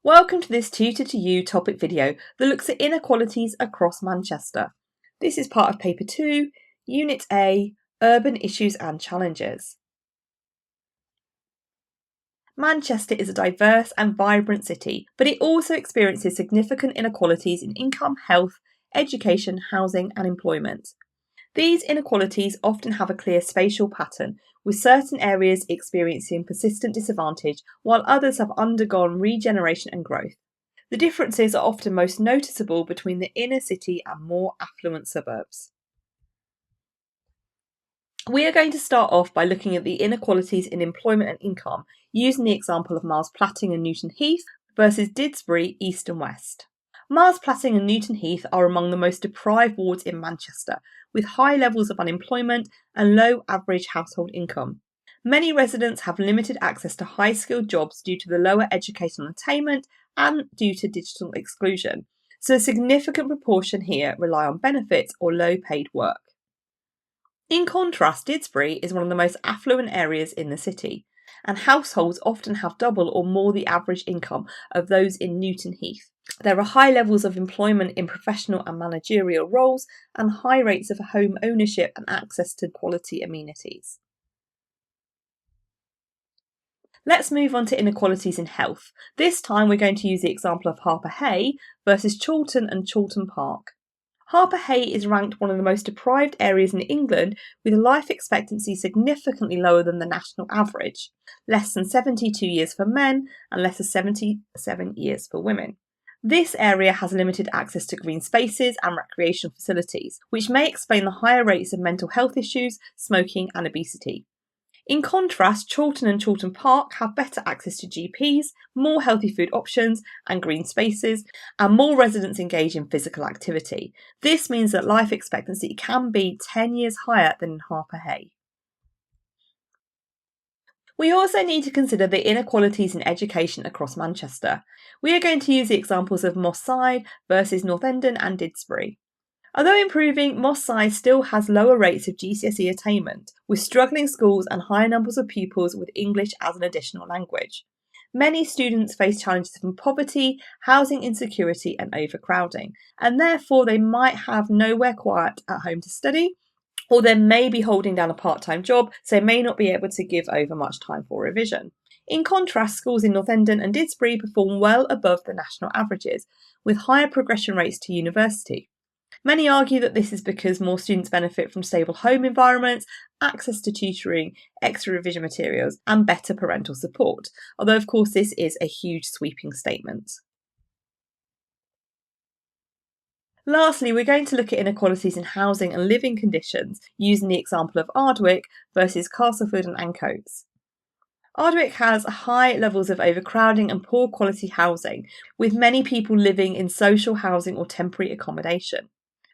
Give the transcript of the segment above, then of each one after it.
Welcome to this Tutor to You topic video that looks at inequalities across Manchester. This is part of Paper 2, Unit A, Urban Issues and Challenges. Manchester is a diverse and vibrant city, but it also experiences significant inequalities in income, health, education, housing and employment. These inequalities often have a clear spatial pattern, with certain areas experiencing persistent disadvantage while others have undergone regeneration and growth. The differences are often most noticeable between the inner city and more affluent suburbs. We are going to start off by looking at the inequalities in employment and income using the example of Miles Platting and Newton Heath versus Didsbury, East and West. Miles Platting and Newton Heath are among the most deprived wards in Manchester, with high levels of unemployment and low average household income. Many residents have limited access to high-skilled jobs due to the lower educational attainment and due to digital exclusion, so a significant proportion here rely on benefits or low-paid work. In contrast, Didsbury is one of the most affluent areas in the city, and households often have double or more the average income of those in Newton Heath. There are high levels of employment in professional and managerial roles and high rates of home ownership and access to quality amenities. Let's move on to inequalities in health. This time we're going to use the example of Harper Hay versus Chawton and Chawton Park. Harper Hay is ranked one of the most deprived areas in England, with life expectancy significantly lower than the national average, less than 72 years for men and less than 77 years for women. This area has limited access to green spaces and recreational facilities, which may explain the higher rates of mental health issues, smoking and obesity. In contrast, Chawton and Chawton Park have better access to GPs, more healthy food options and green spaces, and more residents engage in physical activity. This means that life expectancy can be 10 years higher than in Harper Hay. We also need to consider the inequalities in education across Manchester. We are going to use the examples of Moss Side versus North Endon and Didsbury. Although improving, Moss Side still has lower rates of GCSE attainment, with struggling schools and higher numbers of pupils with English as an additional language. Many students face challenges from poverty, housing insecurity and overcrowding, and therefore they might have nowhere quiet at home to study, or they may be holding down a part-time job, so may not be able to give over much time for revision. In contrast, schools in North Endon and Didsbury perform well above the national averages, with higher progression rates to university. Many argue that this is because more students benefit from stable home environments, access to tutoring, extra revision materials, and better parental support, although of course this is a huge sweeping statement. Lastly, we're going to look at inequalities in housing and living conditions using the example of Ardwick versus Castleford and Ancoats. Ardwick has high levels of overcrowding and poor quality housing, with many people living in social housing or temporary accommodation.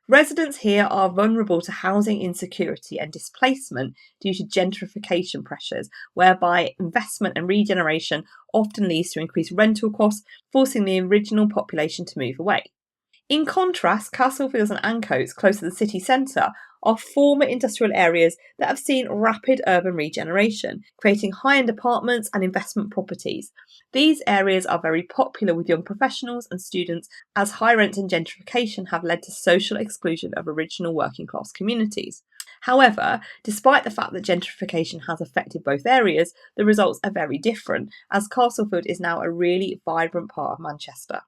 Residents here are vulnerable to housing insecurity and displacement due to gentrification pressures, whereby investment and regeneration often leads to increased rental costs, forcing the original population to move away. In contrast, Castlefields and Ancoats, close to the city centre, are former industrial areas that have seen rapid urban regeneration, creating high-end apartments and investment properties. These areas are very popular with young professionals and students, as high rent and gentrification have led to social exclusion of original working class communities. However, despite the fact that gentrification has affected both areas, the results are very different, as Castleford is now a really vibrant part of Manchester.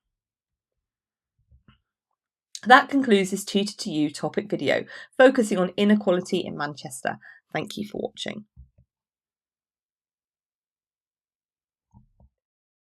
That concludes this Tutor to You topic video, focusing on inequality in Manchester. Thank you for watching.